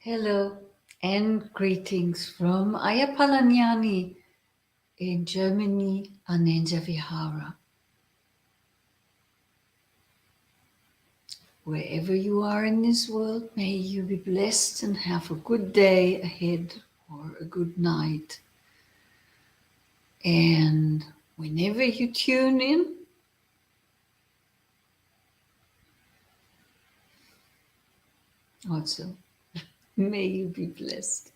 Hello and greetings from Ayapalanyani in Germany, Anenja Vihara. Wherever you are in this world, may you be blessed and have a good day ahead or a good night. And whenever you tune in, also, may you be blessed.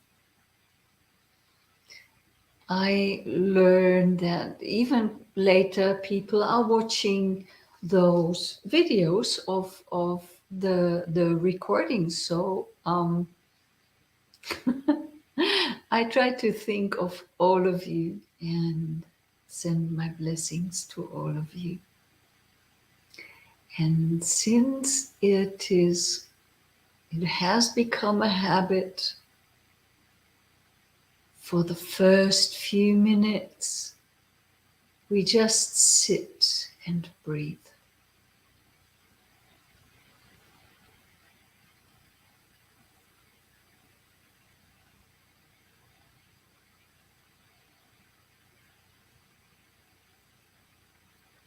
I learned that even later people are watching those videos of the recordings. So I try to think of all of you and send my blessings to all of you. And since it has become a habit for the first few minutes, we just sit and breathe.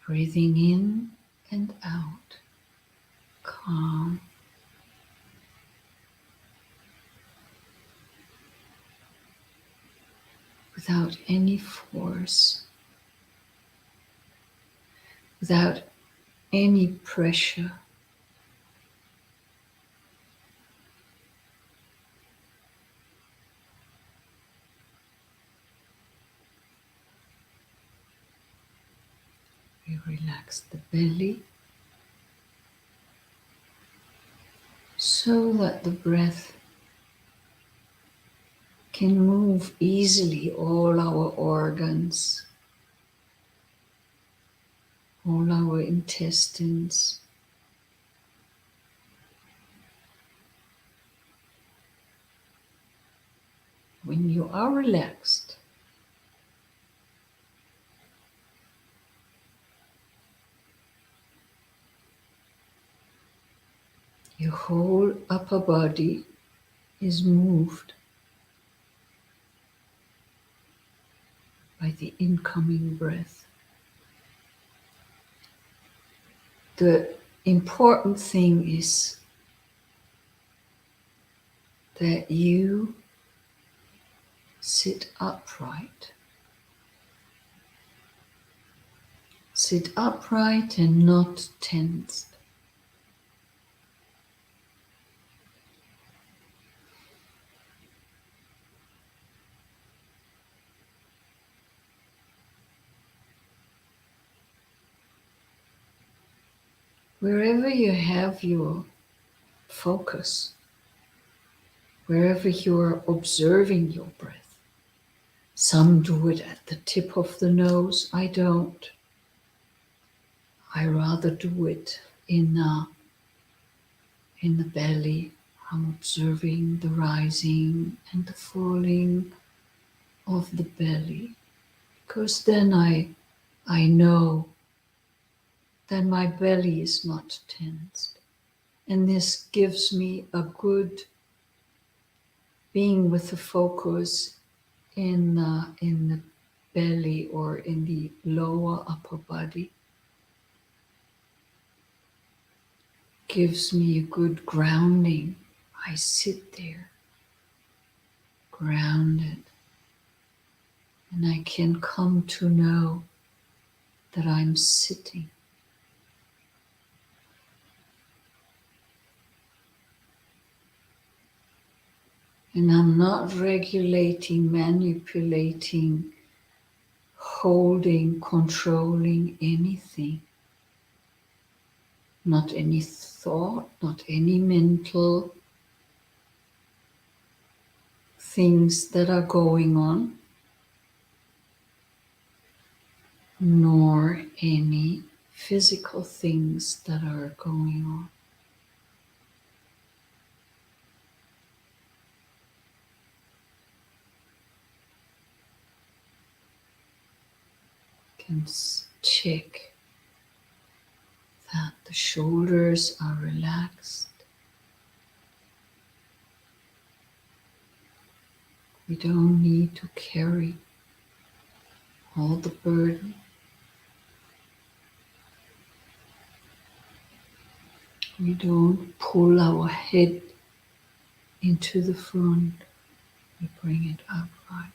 Breathing in and out, calm. Without any force, without any pressure. We relax the belly so that the breath can move easily all our organs, all our intestines. When you are relaxed, your whole upper body is moved by the incoming breath. The important thing is that you sit upright. Sit upright and not tensed. Wherever you have your focus, wherever you are observing your breath. Some do it at the tip of the nose. I don't. I rather do it in the belly. I'm observing the rising and the falling of the belly, because then I know that my belly is not tensed. And this gives me a good being with the focus in the belly or in the lower upper body. Gives me a good grounding. I sit there, grounded, and I can come to know that I'm sitting. And I'm not regulating, manipulating, holding, controlling anything. Not any thought, not any mental things that are going on, nor any physical things that are going on. Can check that the shoulders are relaxed, We don't need to carry all the burden. We don't pull our head into the front. We bring it upright.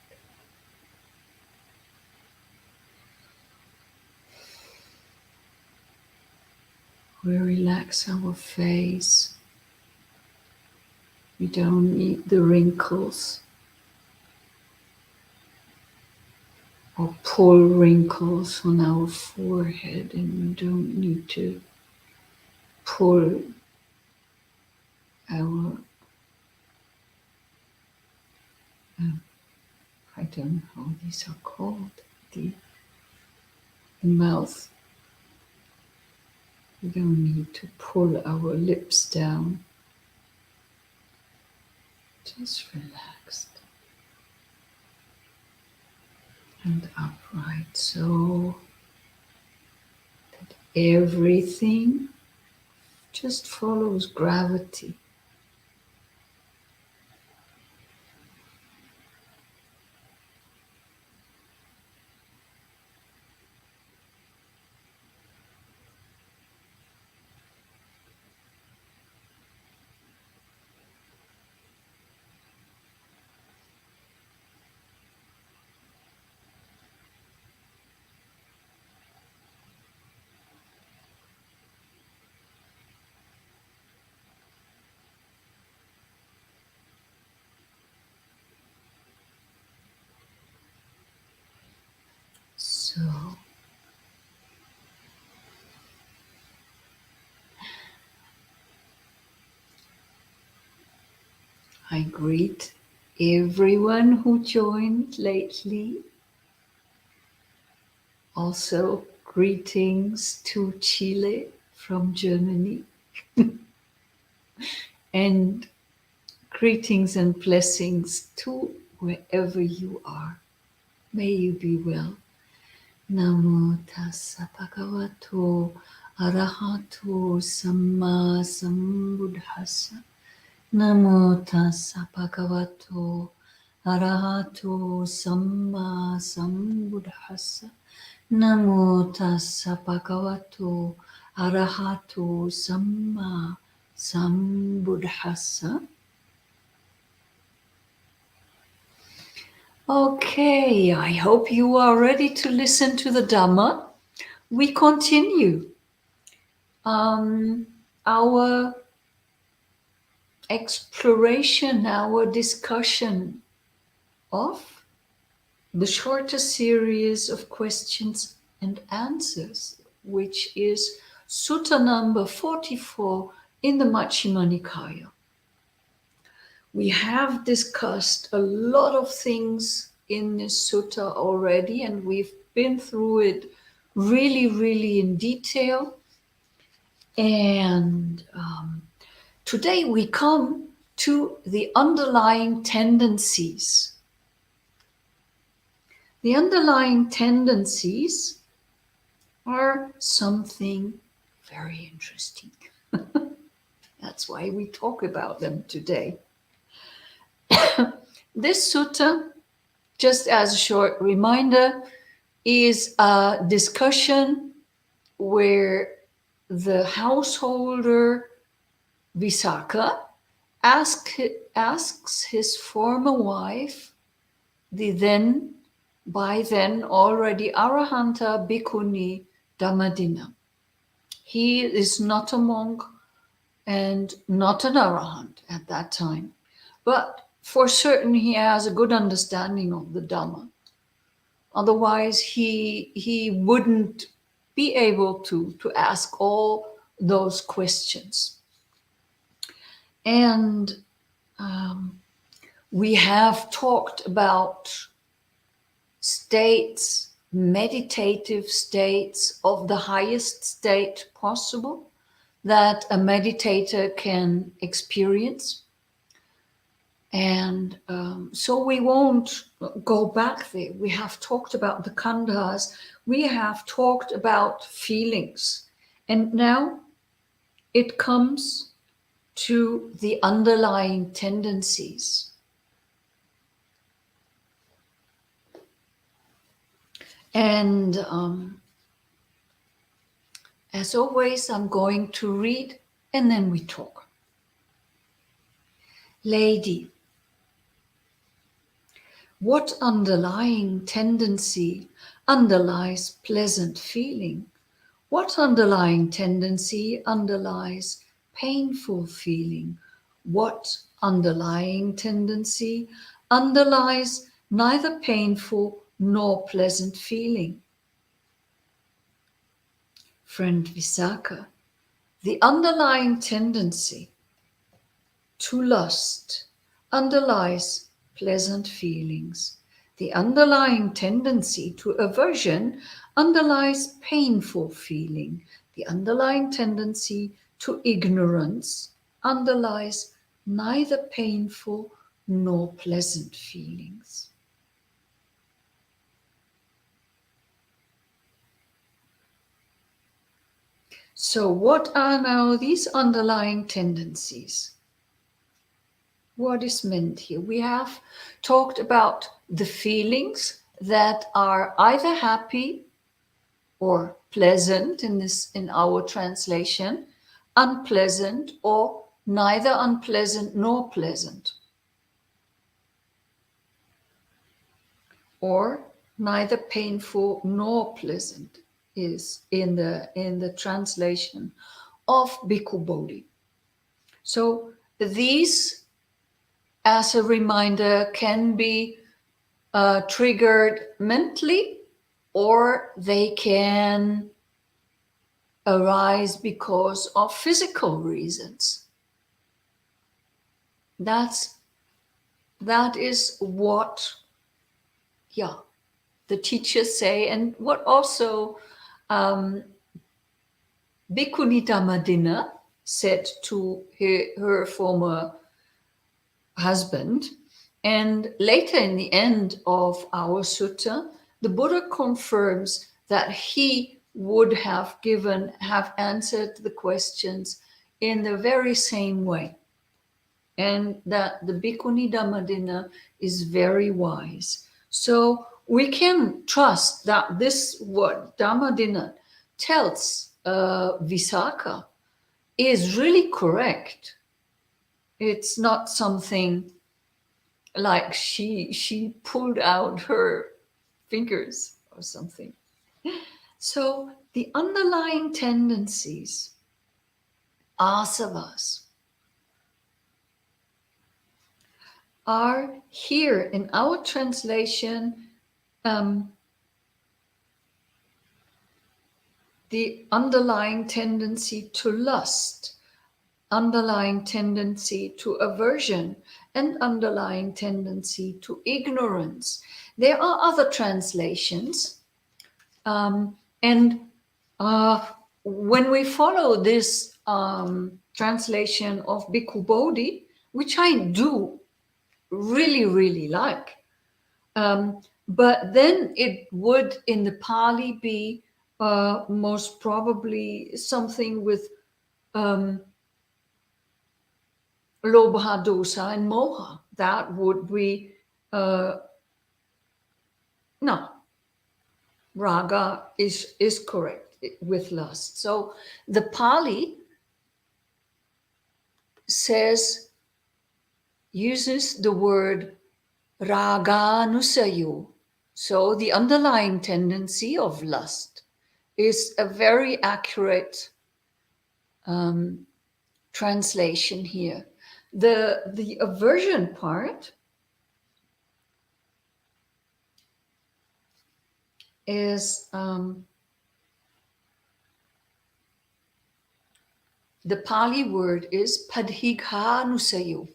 We relax our face. We don't need the wrinkles or pull wrinkles on our forehead, and we don't need to pull our I don't know how these are called, the mouth. We don't need to pull our lips down. Just relaxed and upright, so that everything just follows gravity. So I greet everyone who joined lately. Also, greetings to Chile from Germany. And greetings and blessings to wherever you are. May you be well. Namo tassa bhagavato arahato samma sambuddhassa. Namo tassa bhagavato arahato samma sambuddhassa. Namo tassa bhagavato arahato samma sambuddhassa. Okay, I hope you are ready to listen to the Dhamma. We continue our exploration, our discussion of the shorter series of questions and answers, which is Sutta number 44 in the Majjhima Nikaya. We have discussed a lot of things in this sutta already, and we've been through it really, really in detail. And today we come to the underlying tendencies. The underlying tendencies are something very interesting. That's why we talk about them today. This sutta, just as a short reminder, is a discussion where the householder Visakha asks his former wife, the by then already Arahanta Bhikkhuni Dhammadinna. He is not a monk and not an arahant at that time, but for certain he has a good understanding of the Dhamma. Otherwise he wouldn't be able to ask all those questions. And we have talked about states, meditative states of the highest state possible that a meditator can experience. And so we won't go back there. We have talked about the khandhas. We have talked about feelings. And now it comes to the underlying tendencies. And as always, I'm going to read and then we talk. Lady, what underlying tendency underlies pleasant feeling? What underlying tendency underlies painful feeling? What underlying tendency underlies neither painful nor pleasant feeling? Friend Visakha, the underlying tendency to lust underlies pleasant feelings. The underlying tendency to aversion underlies painful feeling. The underlying tendency to ignorance underlies neither painful nor pleasant feelings. So, what are now these underlying tendencies? What is meant here? We have talked about the feelings that are either happy or pleasant in our translation, unpleasant or neither unpleasant nor pleasant, or neither painful nor pleasant is in the translation of Bhikkhu Bodhi. So these, as a reminder, can be triggered mentally, or they can arise because of physical reasons. That is what, the teachers say, and what also Bhikkhuni Dhammadinna said to her former husband. And later in the end of our sutta, the Buddha confirms that he would have answered the questions in the very same way. And that the Bhikkhuni Dhammadinna is very wise. So we can trust that this what Dhammadinna tells Visakha is really correct. It's not something like she pulled out her fingers or something. So the underlying tendencies, asavas, are here in our translation the underlying tendency to lust, underlying tendency to aversion, and underlying tendency to ignorance. There are other translations, and when we follow this translation of Bhikkhu Bodhi, which I do really, really like, but then it would in the Pali be most probably something with lobha, dosa, and moha. That would be no. Raga is correct with lust. So the Pali uses the word raganusayo. So the underlying tendency of lust is a very accurate translation here. The aversion part is the Pali word is padhighanusayo.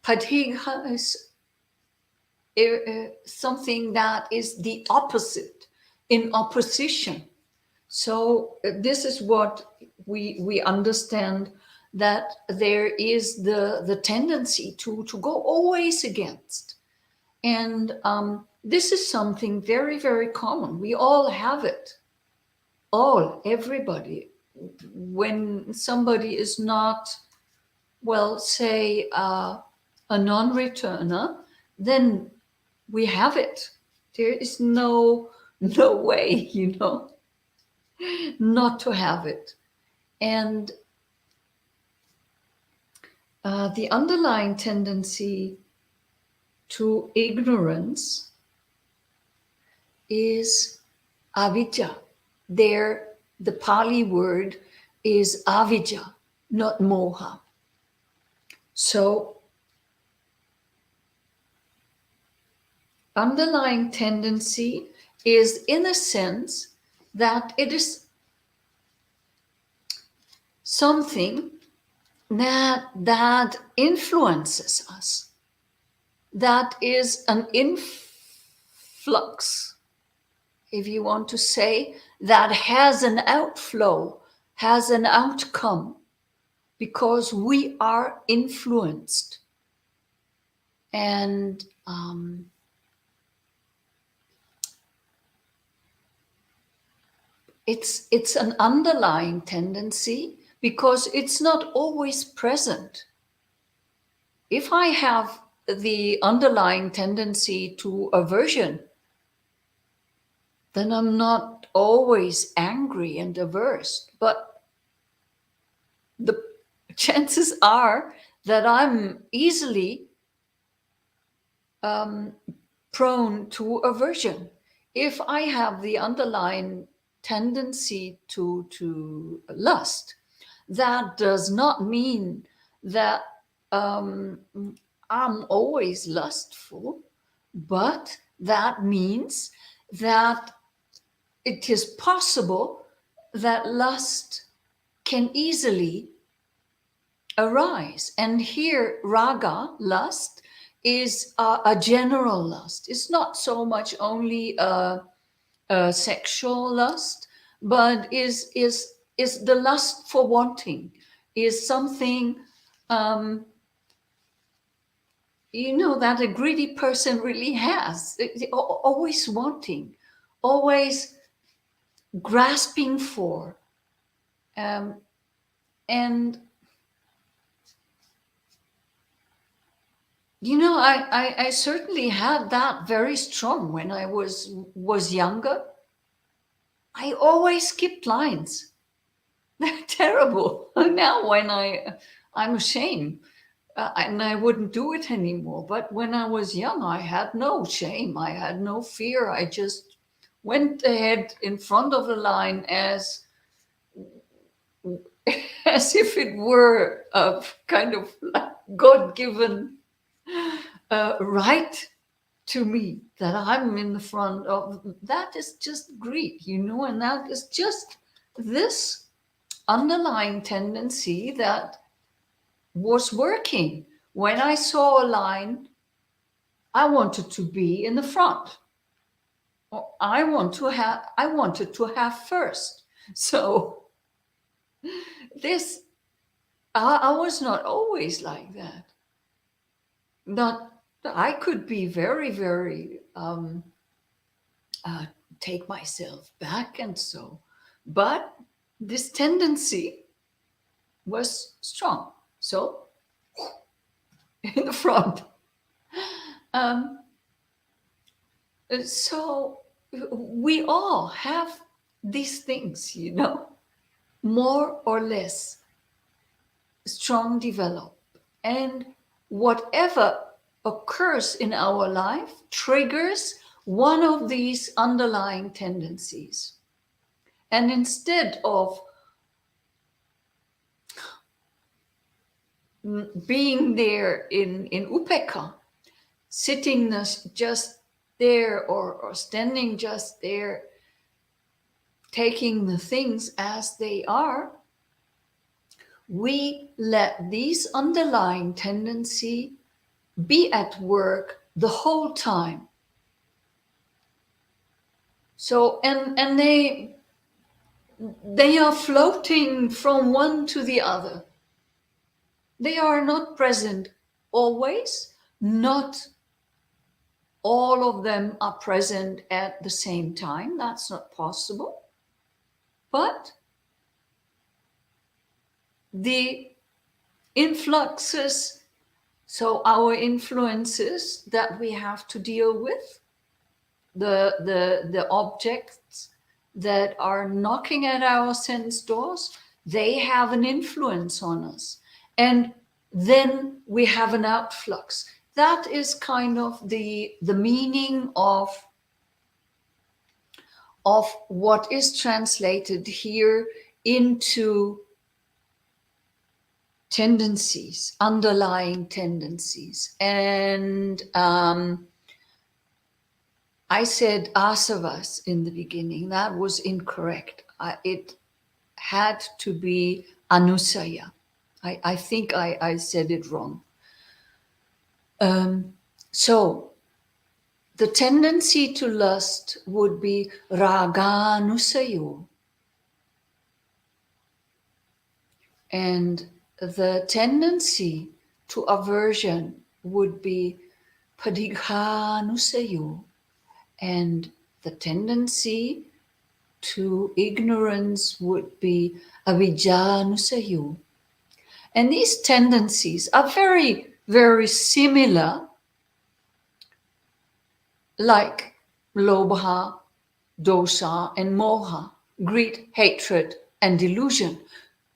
Padhigha is something that is the opposite, in opposition. So this is what we understand, that there is the tendency to go always against. And this is something very, very common. We all have it. Everybody. When somebody is not, well, say a non-returner, then we have it. There is no no way, not to have it. And the underlying tendency to ignorance is avijja. There, the Pali word is avijja, not moha. So, underlying tendency is, in a sense, that it is something that influences us, that is an influx, if you want to say, that has an outflow, has an outcome, because we are influenced. And it's an underlying tendency because it's not always present. If I have the underlying tendency to aversion, then I'm not always angry and averse. But the chances are that I'm easily prone to aversion. If I have the underlying tendency to lust, that does not mean that I'm always lustful, but that means that it is possible that lust can easily arise. And here, raga, lust, is a general lust. It's not so much only a sexual lust, but is the lust for wanting, is something that a greedy person really has. Always wanting, always grasping for, and I certainly had that very strong when I was younger. I always skipped lines. They're terrible. Now when I'm ashamed, and I wouldn't do it anymore. But when I was young, I had no shame. I had no fear. I just went ahead in front of the line as if it were a kind of God-given right to me, that I'm in the front of. That is just greed, and that is just this underlying tendency that was working. When I saw a line, I wanted to be in the front. I wanted to have first. So this, I was not always like that. Not, I could be very, very take myself back and so, but this tendency was strong. So in the front. So we all have these things, more or less strong develop. And whatever occurs in our life triggers one of these underlying tendencies. And instead of being there in upekkha, sitting just there or standing just there, taking the things as they are, we let these underlying tendency be at work the whole time. So, and they are floating from one to the other. They are not present always. Not all of them are present at the same time. That's not possible. But the influxes, so our influences that we have to deal with, the objects that are knocking at our sense doors, they have an influence on us. And then we have an outflux. That is kind of the meaning of what is translated here into tendencies, underlying tendencies. And I said asavas in the beginning. That was incorrect. It had to be anusaya. I think I said it wrong. So the tendency to lust would be raganusayo. And the tendency to aversion would be padighanusayo. And the tendency to ignorance would be avijjanusayo. And these tendencies are very, very similar, like lobha, dosa, and moha, greed, hatred, and delusion,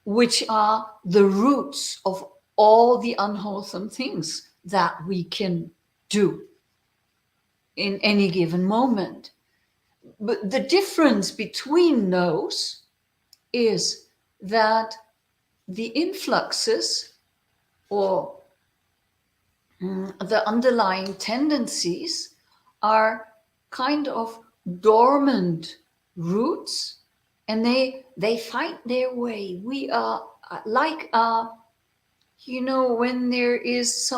which are the roots of all the unwholesome things that we can do in any given moment. But the difference between those is that the influxes or the underlying tendencies are kind of dormant roots, and they find their way. We are like when there is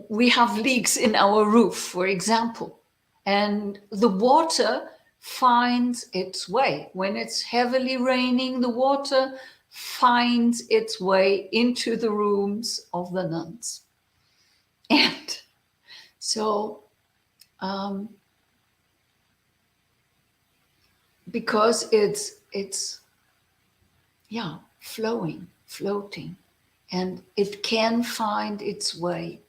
we have leaks in our roof, for example, and the water finds its way. When it's heavily raining, the water finds its way into the rooms of the nuns. And so, because it's floating, and it can find its way.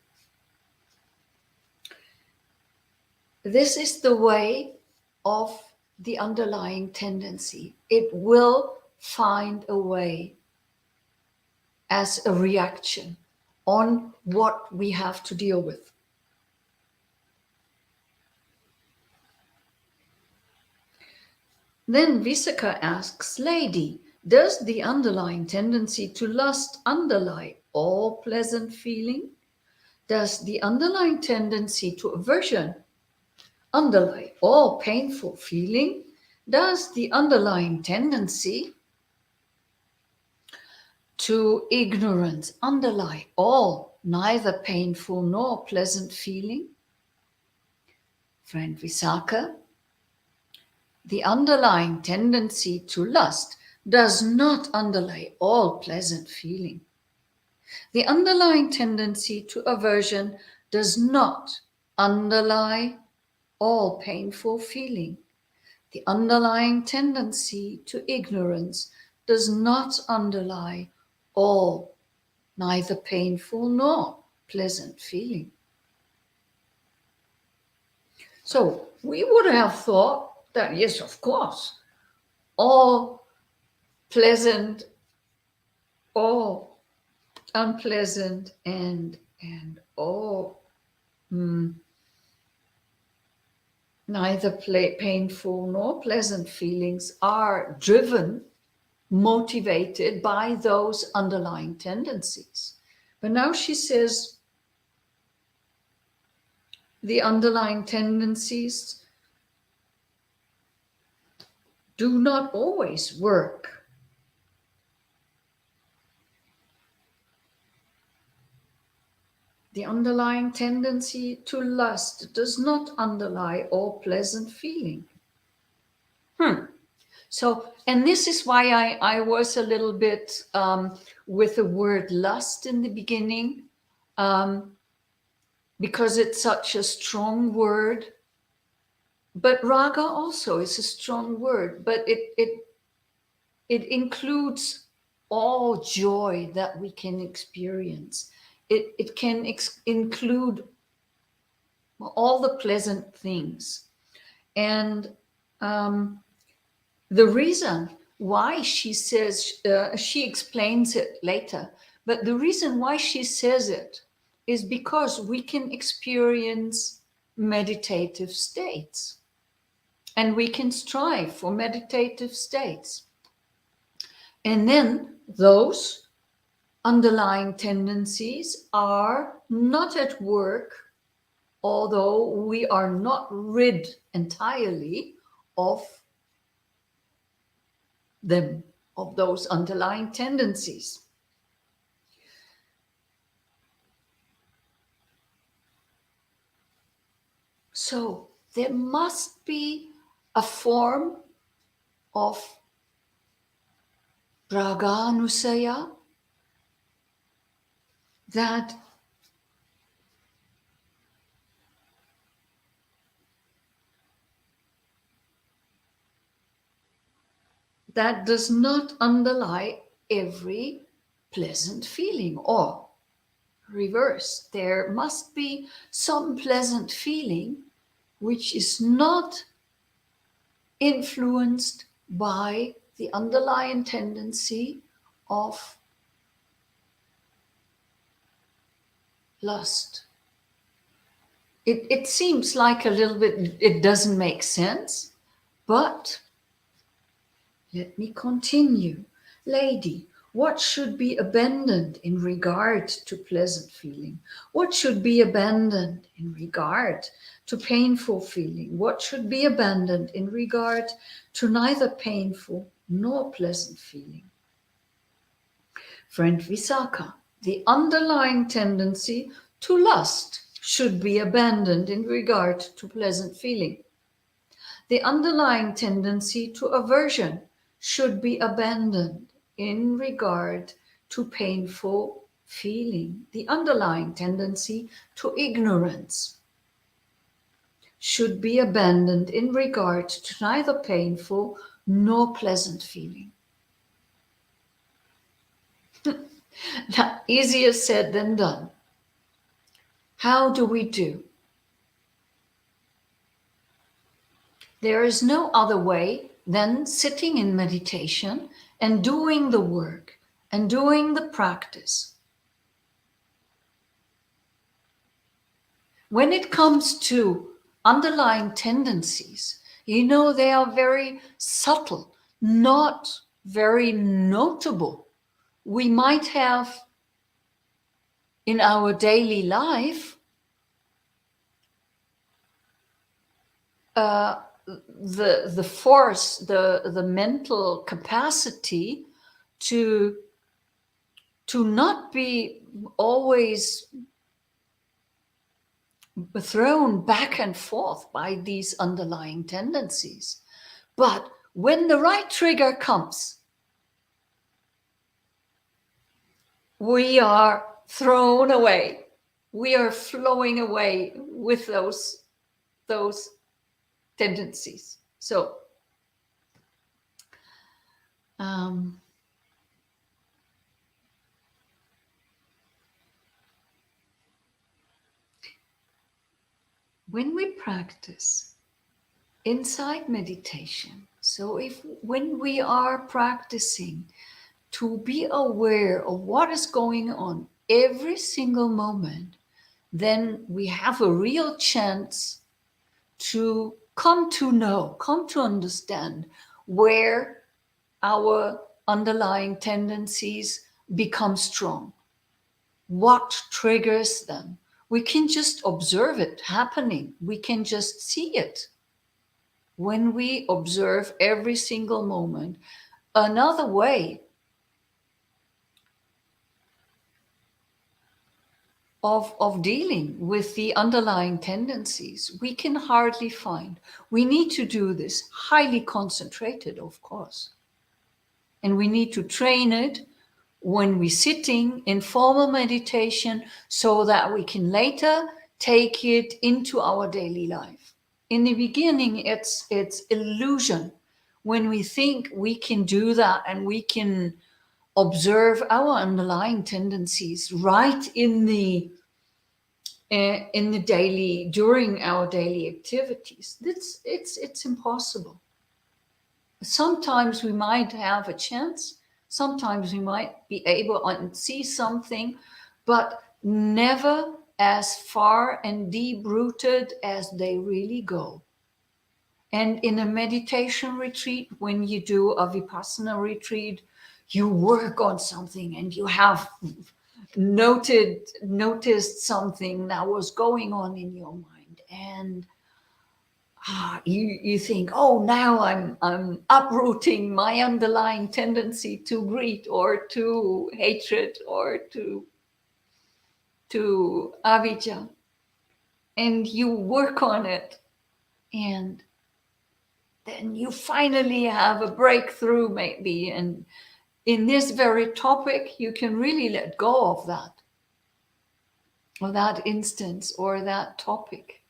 This is the way of the underlying tendency. It will find a way as a reaction on what we have to deal with. Then Visakha asks, Lady, does the underlying tendency to lust underlie all pleasant feeling? Does the underlying tendency to aversion underlie all painful feeling? Does the underlying tendency to ignorance underlie all neither painful nor pleasant feeling? Friend Visakha, the underlying tendency to lust does not underlie all pleasant feeling. The underlying tendency to aversion does not underlie all painful feeling. The underlying tendency to ignorance does not underlie all neither painful nor pleasant feeling. So we would have thought that, yes, of course, all pleasant, all unpleasant, and all neither painful nor pleasant feelings are driven, motivated by those underlying tendencies. But now she says the underlying tendencies do not always work. The underlying tendency to lust does not underlie all pleasant feeling. So, and this is why I was a little bit with the word lust in the beginning, because it's such a strong word. But raga also is a strong word, but it includes all joy that we can experience. It can include all the pleasant things. And the reason why she says, she explains it later, but the reason why she says it is because we can experience meditative states and we can strive for meditative states. And then those underlying tendencies are not at work, although we are not rid entirely of them, of those underlying tendencies. So there must be a form of raganusaya that does not underlie every pleasant feeling, or reverse. There must be some pleasant feeling which is not influenced by the underlying tendency of lust. It seems like a little bit, it doesn't make sense, but let me continue. Lady, what should be abandoned in regard to pleasant feeling? What should be abandoned in regard to painful feeling? What should be abandoned in regard to neither painful nor pleasant feeling? Friend Visakha, the underlying tendency to lust should be abandoned in regard to pleasant feeling. The underlying tendency to aversion should be abandoned in regard to painful feeling. The underlying tendency to ignorance should be abandoned in regard to neither painful nor pleasant feeling. Now, easier said than done. How do we do? There is no other way than sitting in meditation and doing the work and doing the practice. When it comes to underlying tendencies, they are very subtle, not very notable. We might have in our daily life the force, the mental capacity to not be always thrown back and forth by these underlying tendencies. But when the right trigger comes, we are thrown away. We are flowing away with those tendencies. So, when we practice inside meditation, so when we are practicing to be aware of what is going on every single moment, then we have a real chance to come to understand where our underlying tendencies become strong. What triggers them? We can just observe it happening. We can just see it. When we observe every single moment, another way of dealing with the underlying tendencies, we can hardly find. We need to do this highly concentrated, of course. And we need to train it when we're sitting in formal meditation so that we can later take it into our daily life. In the beginning, it's illusion. When we think we can do that and we can observe our underlying tendencies right in the in the daily, during our daily activities. It's impossible. Sometimes we might have a chance, sometimes we might be able to see something, but never as far and deep rooted as they really go. And in a meditation retreat, when you do a Vipassana retreat, you work on something and you have noticed something that was going on in your mind, and you think, oh, now I'm uprooting my underlying tendency to greed or to hatred or to avijja, and you work on it, and then you finally have a breakthrough maybe, and in this very topic you can really let go of that instance or that topic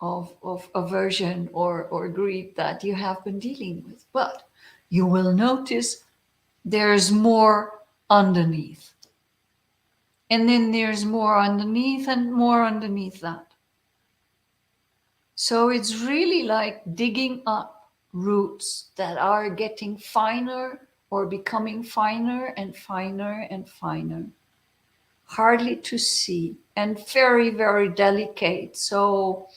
of aversion or greed that you have been dealing with. But you will notice there's more underneath. And then there's more underneath and more underneath that. So it's really like digging up roots that are getting finer or becoming finer and finer and finer. Hardly to see and very, very delicate. So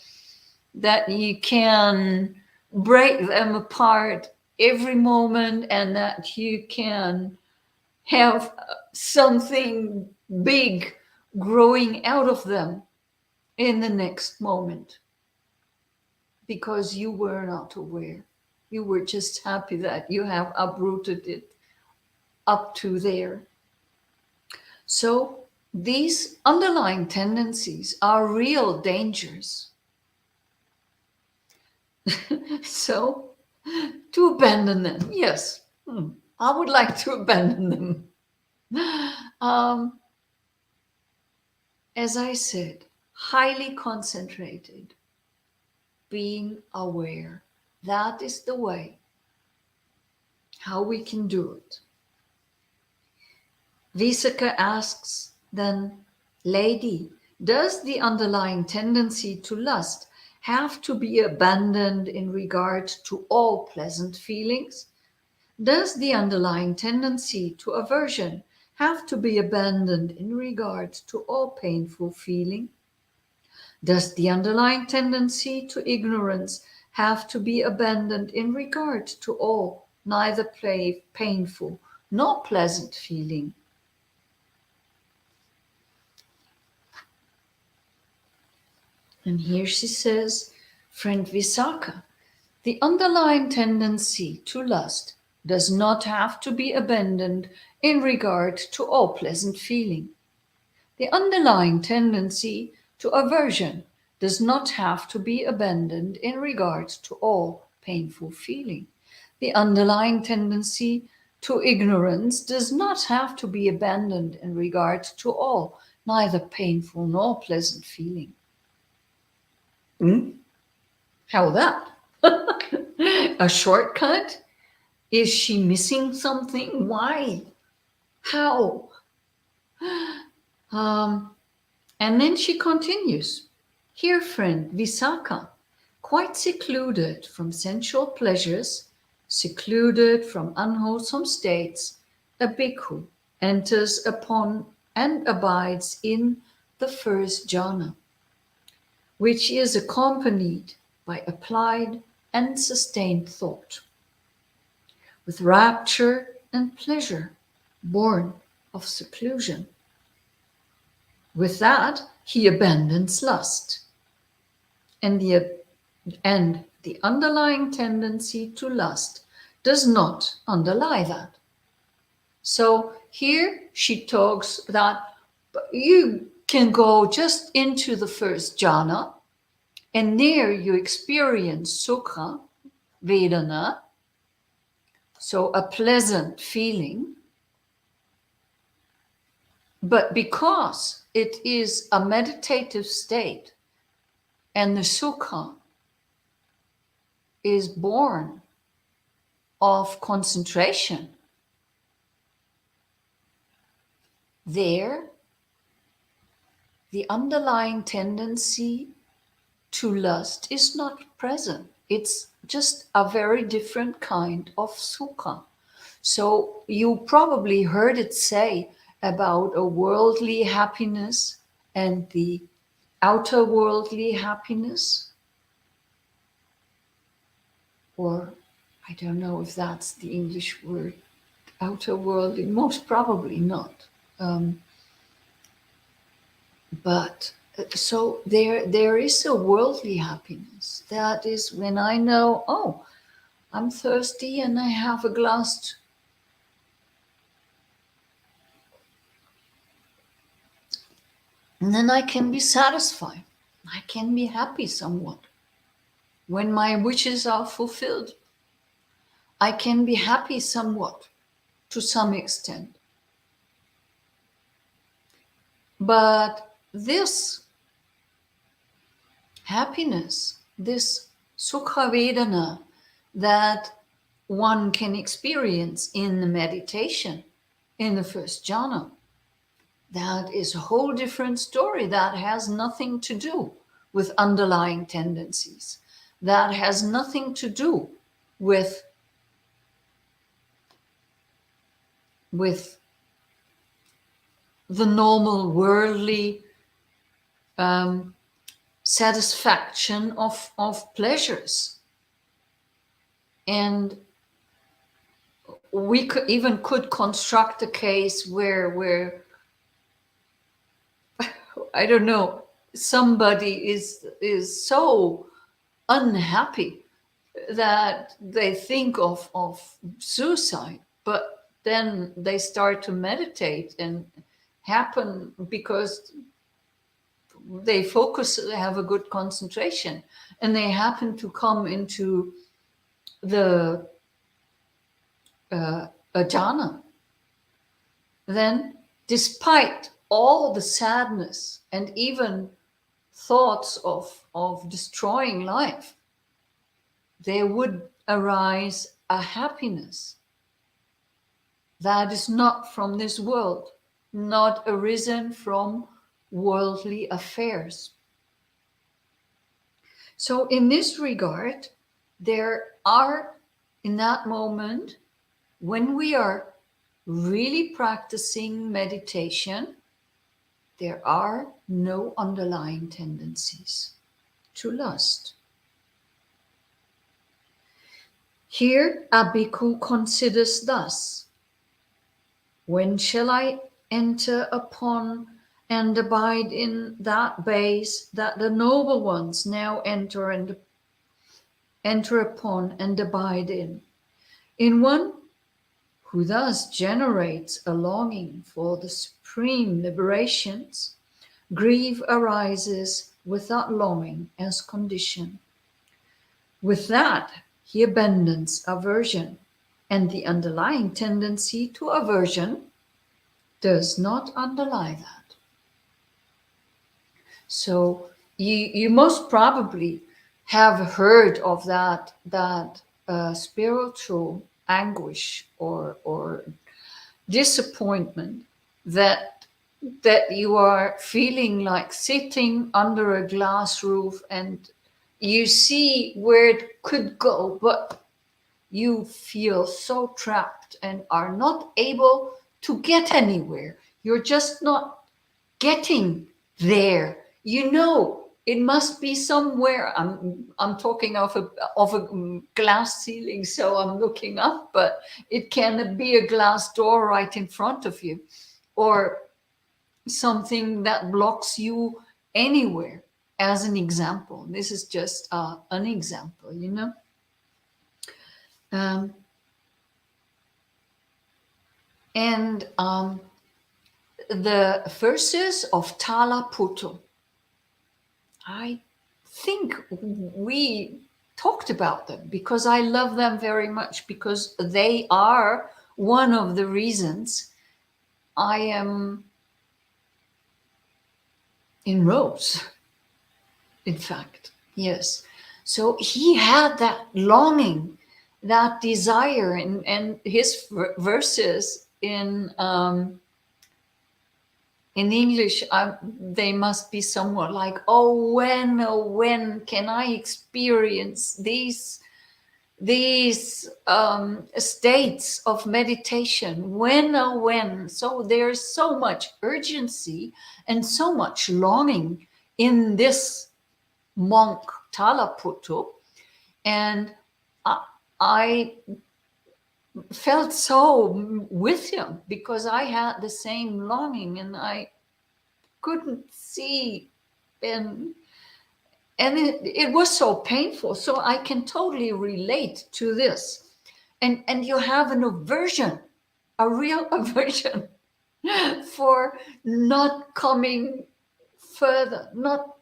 that you can break them apart every moment, and that you can have something big growing out of them in the next moment, because you were not aware. You were just happy that you have uprooted it up to there. So these underlying tendencies are real dangers. So, to abandon them, yes, I would like to abandon them. As I said, highly concentrated, being aware. That is the way how we can do it. Visakha asks then, lady, does the underlying tendency to lust have to be abandoned in regard to all pleasant feelings? Does the underlying tendency to aversion have to be abandoned in regard to all painful feeling? Does the underlying tendency to ignorance have to be abandoned in regard to all neither painful nor pleasant feeling? And here she says, friend Visakha, the underlying tendency to lust does not have to be abandoned in regard to all pleasant feeling. The underlying tendency to aversion does not have to be abandoned in regard to all painful feeling. The underlying tendency to ignorance does not have to be abandoned in regard to all neither painful nor pleasant feeling. How that? A shortcut? Is she missing something? Why? How? And then she continues. Here, friend Visakha, quite secluded from sensual pleasures, secluded from unwholesome states, a bhikkhu enters upon and abides in the first jhana, which is accompanied by applied and sustained thought, with rapture and pleasure born of seclusion. With that, he abandons lust, and the underlying tendency to lust does not underlie that. So here she talks that you can go just into the first jhana, and there you experience sukha, vedana, so a pleasant feeling. But because it is a meditative state and the sukha is born of concentration, there the underlying tendency to lust is not present. It's just a very different kind of sukha. So you probably heard it say about a worldly happiness and the outer worldly happiness, or I don't know if that's the English word, outer worldly, most probably not. But so there is a worldly happiness. That is when I know, oh, I'm thirsty and I have a glass, and then I can be satisfied. I can be happy somewhat. When my wishes are fulfilled, I can be happy somewhat, to some extent. But this happiness, this sukha vedana that one can experience in the meditation, in the first jhana, that is a whole different story. That has nothing to do with underlying tendencies. That has nothing to do with the normal worldly satisfaction of pleasures. And we could construct a case where I don't know, somebody is so unhappy that they think of suicide, but then they start to meditate and happen because they focus, they have a good concentration, and they happen to come into the a jhana. Then, despite all the sadness and even thoughts of destroying life, there would arise a happiness that is not from this world, not arisen from worldly affairs. So in this regard, there are, in that moment, when we are really practicing meditation, there are no underlying tendencies to lust. Here, a bhikkhu considers thus: when shall I enter upon and abide in that base that the noble ones now enter upon and abide in? In one who thus generates a longing for the supreme liberations, grief arises with that longing as condition. With that, he abandons aversion, and the underlying tendency to aversion does not underlie that. So you most probably have heard of that spiritual anguish or disappointment that you are feeling like sitting under a glass roof and you see where it could go, but you feel so trapped and are not able to get anywhere. You're just not getting there. You know, it must be somewhere. I'm talking of a glass ceiling, so I'm looking up, but it can be a glass door right in front of you, or something that blocks you anywhere. As an example, this is just an example, you know. And the verses of Tala Puttu, I think we talked about them because I love them very much, because they are one of the reasons I am in robes, in fact. Yes. So he had that longing, that desire, and his verses in in English, they must be somewhat like, oh, when can I experience these states of meditation? When, oh, when? So there's so much urgency and so much longing in this monk Talaputu. And I felt so with him because I had the same longing and I couldn't see, and it was so painful. So I can totally relate to this. And you have an aversion, a real aversion for not coming further, not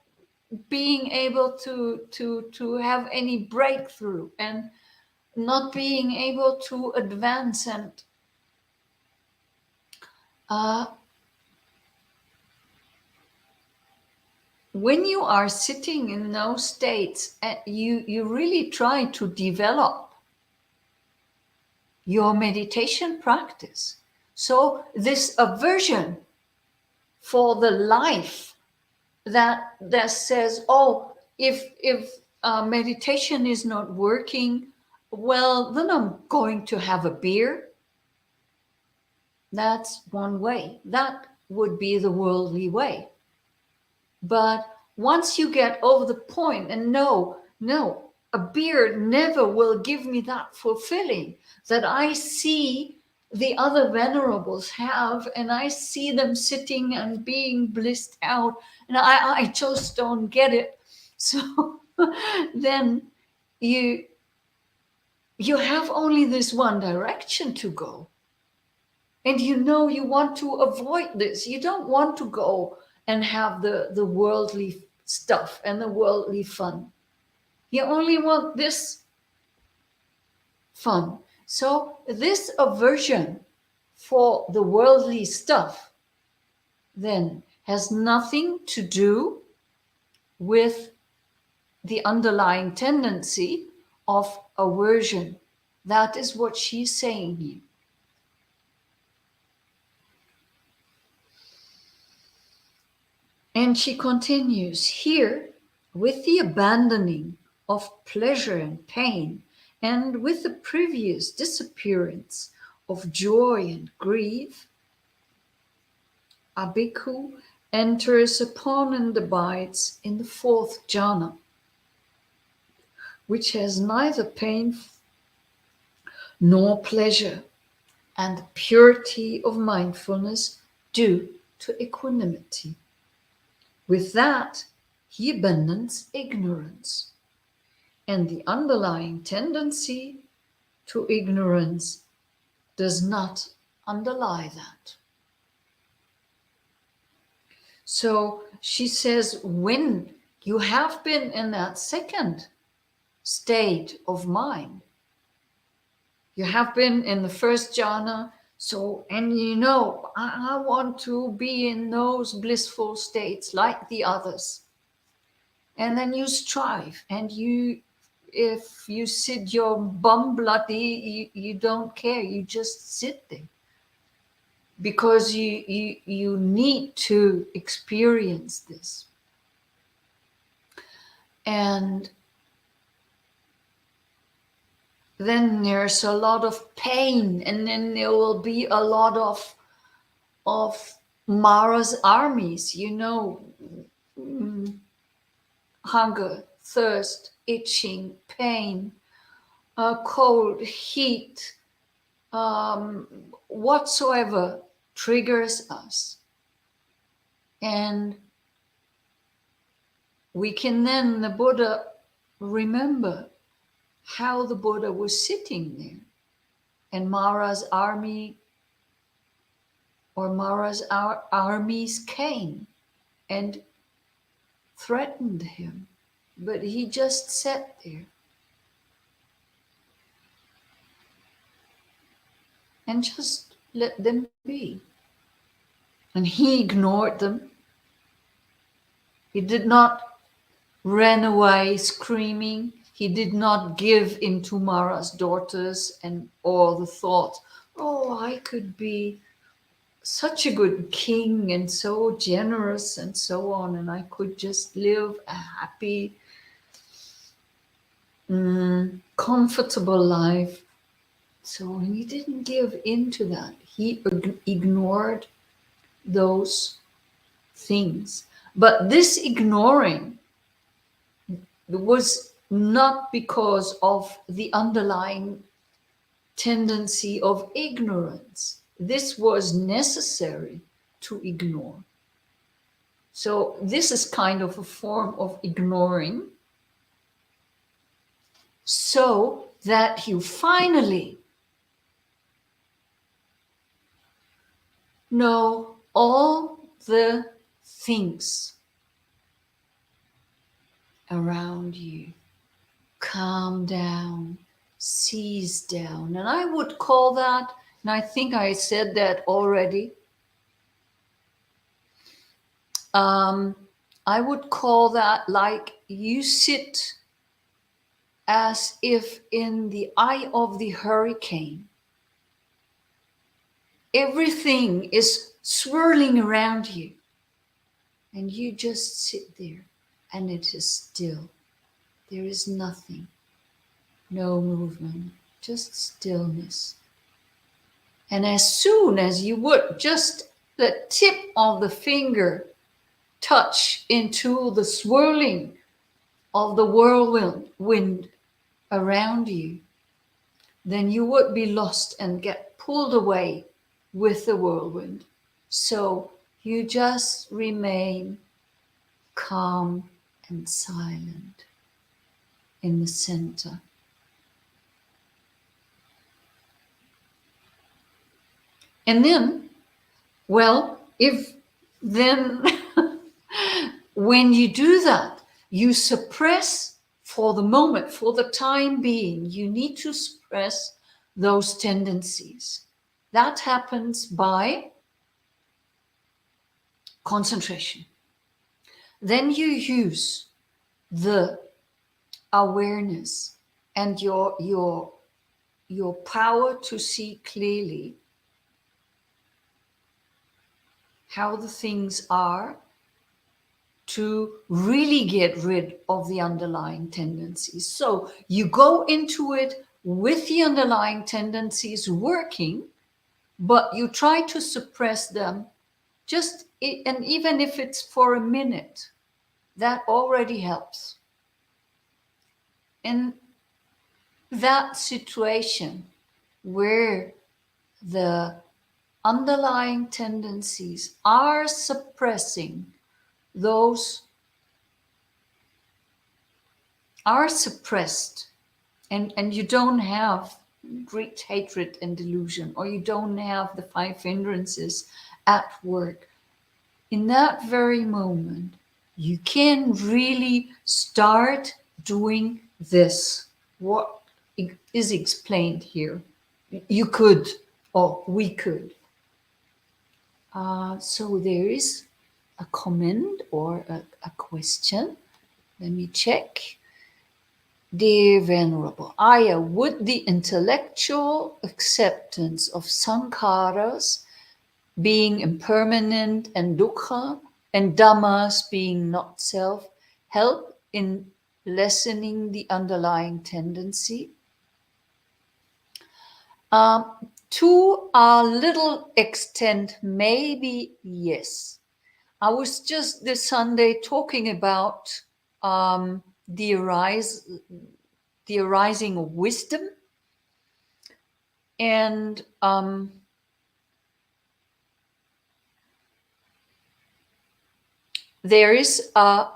being able to have any breakthrough, and not being able to advance. And uh, when you are sitting in those states, you really try to develop your meditation practice. So this aversion for the life that says, oh, if meditation is not working, well, then I'm going to have a beer. That's one way. That would be the worldly way. But once you get over the point and no, a beer never will give me that fulfilling that I see the other venerables have, and I see them sitting and being blissed out, and I just don't get it. So then you have only this one direction to go. And you want to avoid this. You don't want to go and have the worldly stuff and the worldly fun. You only want this fun. So this aversion for the worldly stuff then has nothing to do with the underlying tendency of aversion. That is what she's saying here. And she continues here, with the abandoning of pleasure and pain, and with the previous disappearance of joy and grief, a bhikkhu enters upon and abides in the fourth jhana, which has neither pain nor pleasure, and the purity of mindfulness due to equanimity. With that, he abandons ignorance, and the underlying tendency to ignorance does not underlie that. So she says, when you have been in that second state of mind, you have been in the first jhana, so, and I want to be in those blissful states like the others. And then you strive, and if you sit your bum bloody, you don't care, you just sit there. Because you need to experience this. And then there's a lot of pain, and then there will be a lot of Mara's armies, hunger, thirst, itching, pain, cold, heat, whatsoever triggers us. And we can then, the Buddha, remember how the Buddha was sitting there, and Mara's army or Mara's armies came and threatened him, but he just sat there and just let them be. And he ignored them. He did not run away screaming. He did not give into Mara's daughters and all the thought, oh, I could be such a good king and so generous and so on, and I could just live a happy, comfortable life. So he didn't give in to that. He ignored those things. But this ignoring was not because of the underlying tendency of ignorance. This was necessary to ignore. So this is kind of a form of ignoring, so that you finally know all the things around you. Calm down, seize down. And I would call that, and I think I said that already, I would call that like you sit as if in the eye of the hurricane. Everything is swirling around you, and you just sit there, and it is still. There is nothing, no movement, just stillness. And as soon as you would just the tip of the finger touch into the swirling of the whirlwind around you, then you would be lost and get pulled away with the whirlwind. So you just remain calm and silent in the center. And then, well, if then when you do that, you suppress for the moment, for the time being, you need to suppress those tendencies. That happens by concentration. Then you use the awareness and your power to see clearly how the things are, to really get rid of the underlying tendencies. So you go into it with the underlying tendencies working, but you try to suppress them and even if it's for a minute, that already helps. In that situation where the underlying tendencies are suppressing, those are suppressed, and you don't have greed, hatred, and delusion, or you don't have the 5 hindrances at work, in that very moment, you can really start doing this, what is explained here. You could, or we could. So there is a comment or a question. Let me check. Dear Venerable Aya, would the intellectual acceptance of sankharas being impermanent and dukkha and dhammas being not self help in lessening the underlying tendency? To a little extent, maybe yes. I was just this Sunday talking about the arising of wisdom, and there is a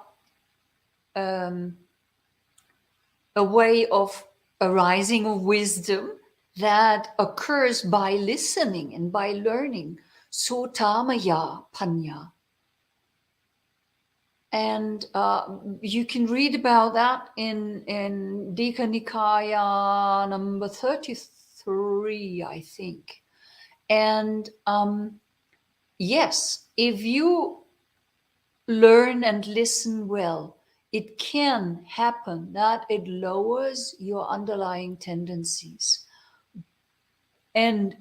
way of arising of wisdom that occurs by listening and by learning. Sotamaya panya. And you can read about that in Dika Nikaya number 33, I think. And yes, if you learn and listen well, it can happen that it lowers your underlying tendencies. And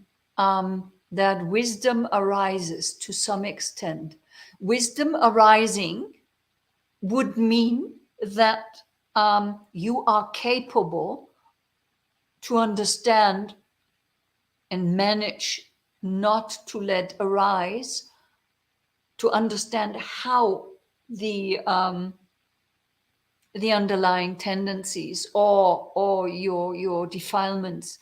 that wisdom arises to some extent. Wisdom arising would mean that you are capable to understand and manage not to let arise, to understand how the underlying tendencies or your defilements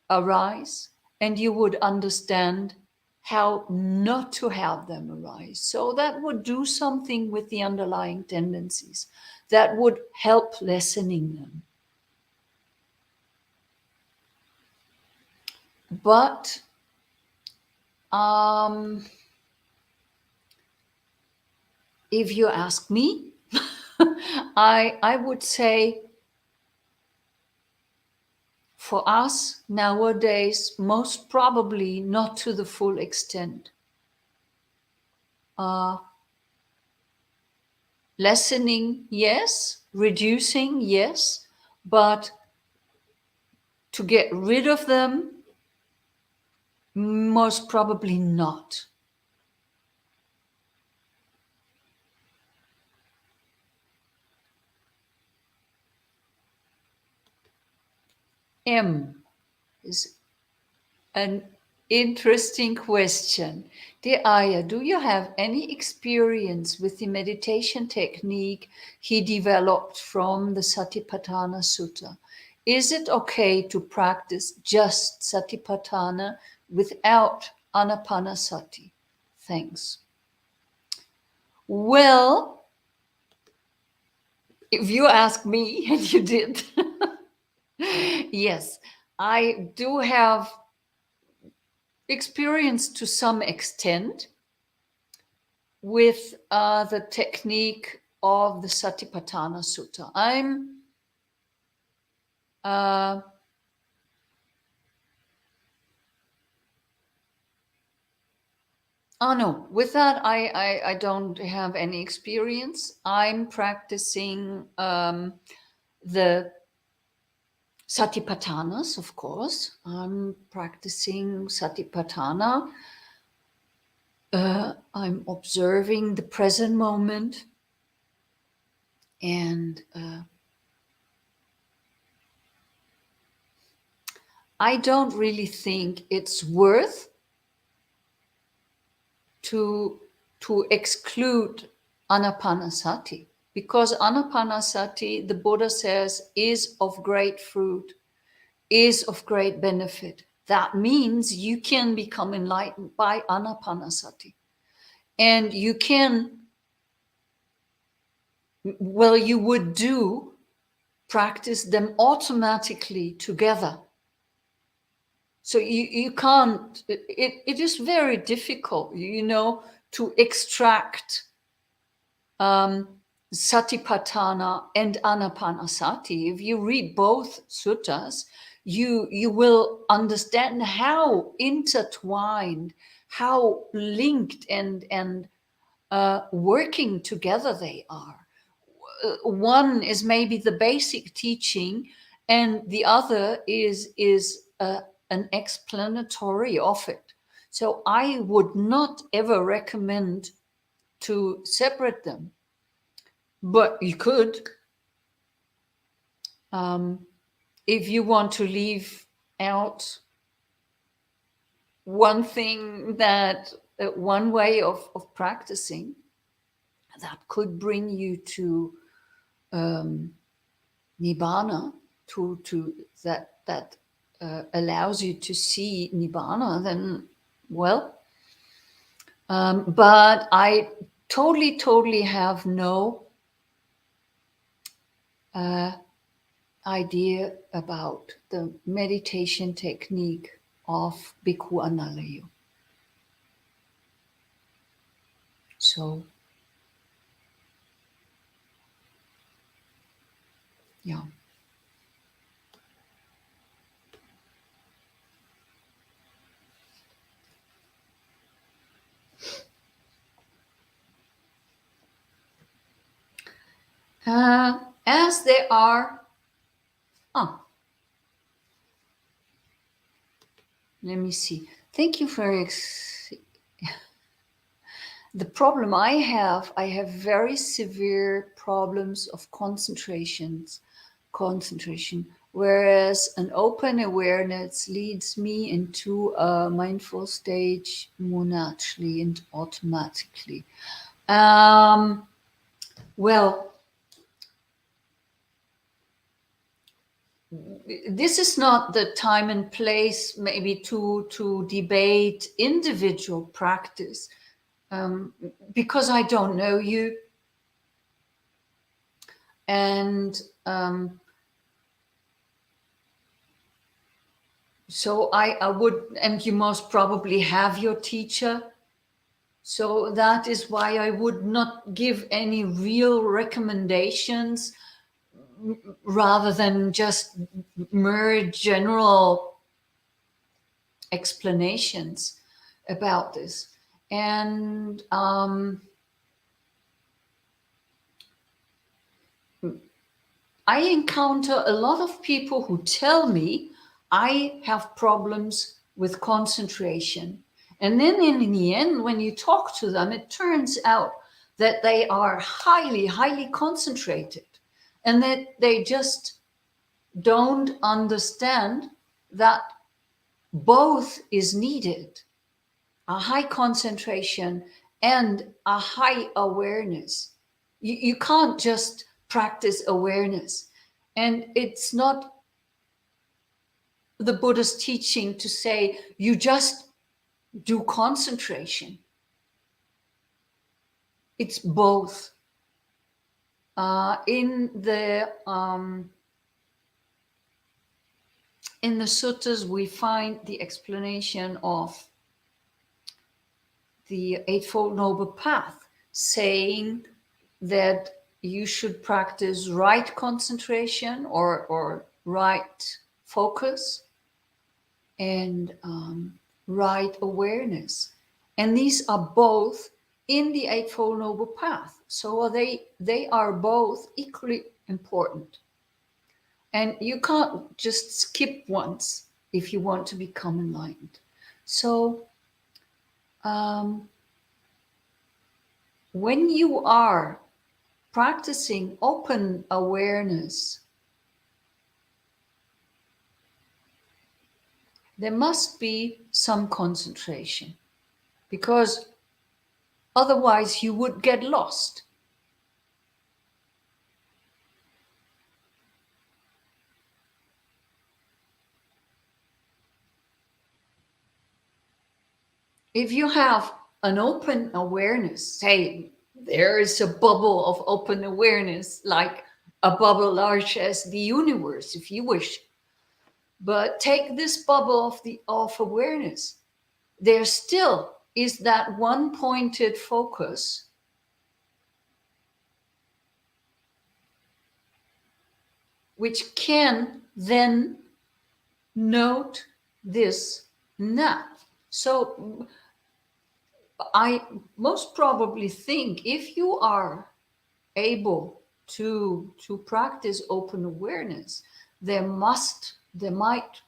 arise, and you would understand how not to have them arise. So that would do something with the underlying tendencies. That would help lessening them. But if you ask me, I would say for us nowadays, most probably not to the full extent. Lessening, yes. Reducing, yes. But to get rid of them, most probably not. M is an interesting question. Dear Aya, do you have any experience with the meditation technique he developed from the Satipatthana Sutta? Is it okay to practice just Satipatthana without Anapanasati? Thanks. Well, if you ask me, and you did, yes, I do have experience to some extent with the technique of the Satipatthana Sutta. No, with that I don't have any experience. I'm practicing the Satipatthanas, of course. I'm practicing Satipatthana. I'm observing the present moment, and I don't really think it's worth to exclude Anapanasati, because Anapanasati, the Buddha says, is of great fruit, is of great benefit. That means you can become enlightened by Anapanasati. And you can, well, you would do practice them automatically together. So you can't, it is very difficult, to extract Satipatthana and Anapanasati. If you read both suttas, you will understand how intertwined, how linked and working together they are. One is maybe the basic teaching, and the other is an explanatory of it. So I would not ever recommend to separate them, but you could, if you want to leave out one thing, that one way of practicing that could bring you to nibbana, to that allows you to see nibbana, then well. But I totally have no idea about the meditation technique of Bhikkhu Analayo. So, yeah. As there are, let me see. thank you for the problem I have very severe problems of concentration, whereas an open awareness leads me into a mindful stage more naturally and automatically. Well, this is not the time and place maybe to debate individual practice, because I don't know you, and so I would, and you most probably have your teacher. So that is why I would not give any real recommendations rather than just mere general explanations about this. And I encounter a lot of people who tell me I have problems with concentration. And then in the end, when you talk to them, it turns out that they are highly, highly concentrated and that they just don't understand that both is needed, a high concentration and a high awareness. You can't just practice awareness. And it's not the Buddha's teaching to say you just do concentration. It's both. In the suttas, we find the explanation of the Eightfold Noble Path, saying that you should practice right concentration or right focus and right awareness. And these are both in the Eightfold Noble Path. So they are both equally important. And you can't just skip once if you want to become enlightened. So when you are practicing open awareness, there must be some concentration, because otherwise you would get lost. If you have an open awareness, say there is a bubble of open awareness, like a bubble large as the universe, if you wish. But take this bubble of awareness. There still is that one pointed focus which can then note this and that. So I most probably think if you are able to practice open awareness, there might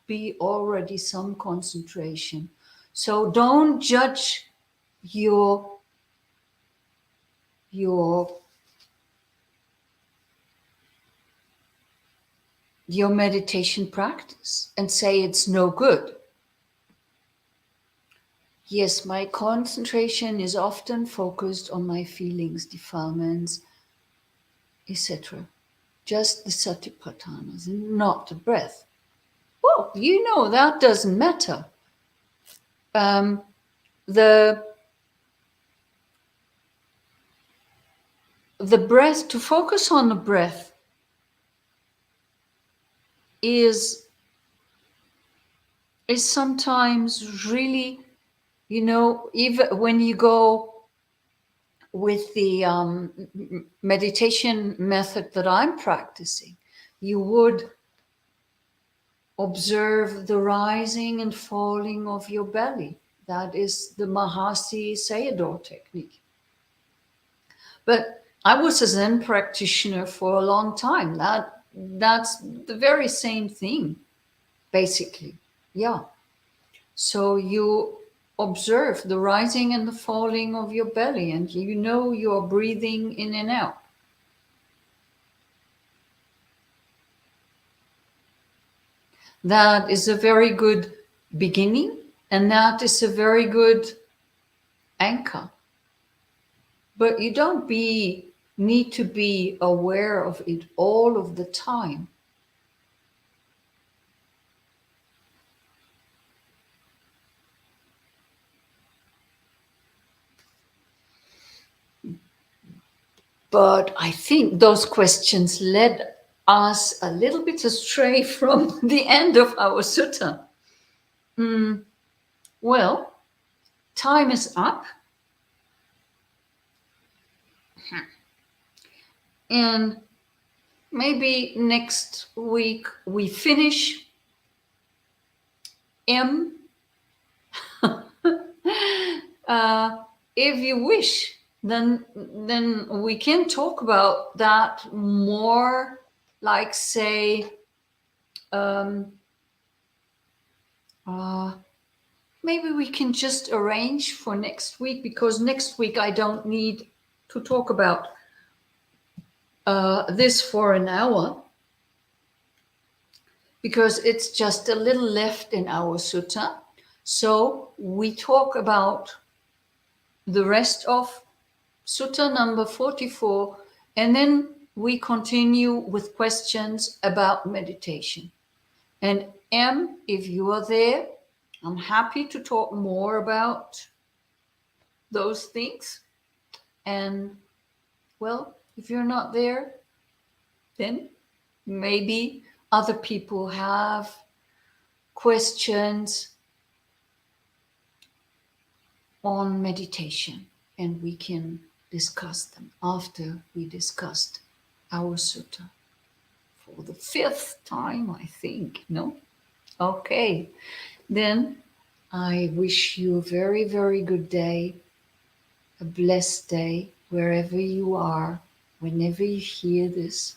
be already some concentration. So don't judge your meditation practice and say it's no good. Yes, my concentration is often focused on my feelings, defilements, etc. Just the satipatthanas, not the breath. Well, that doesn't matter. The breath, to focus on the breath is sometimes really, even when you go with the meditation method that I'm practicing, you would observe the rising and falling of your belly. That is the Mahasi Sayadaw technique. But I was a Zen practitioner for a long time. That's the very same thing, basically. Yeah. So you observe the rising and the falling of your belly, and you know you're breathing in and out. That is a very good beginning, and that is a very good anchor. But you don't need to be aware of it all of the time. But I think those questions led us a little bit astray from the end of our sutta. Well, time is up. And maybe next week we finish M. If you wish, then we can talk about that more, like say, maybe we can just arrange for next week, because next week I don't need to talk about this for an hour, because it's just a little left in our sutta. So we talk about the rest of sutta number 44, and then we continue with questions about meditation. And M, if you are there, I'm happy to talk more about those things. And well, if you're not there, then maybe other people have questions on meditation, and we can discuss them after we discussed our sutta for the 5th time, I think. No? Okay. Then I wish you a very, very good day, a blessed day, wherever you are, whenever you hear this.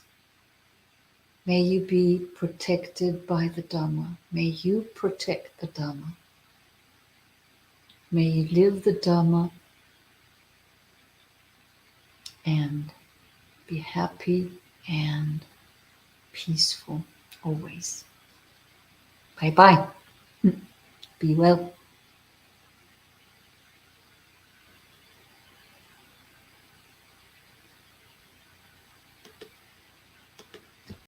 May you be protected by the Dhamma. May you protect the Dhamma. May you live the Dhamma and be happy and peaceful always. Bye-bye. Be well.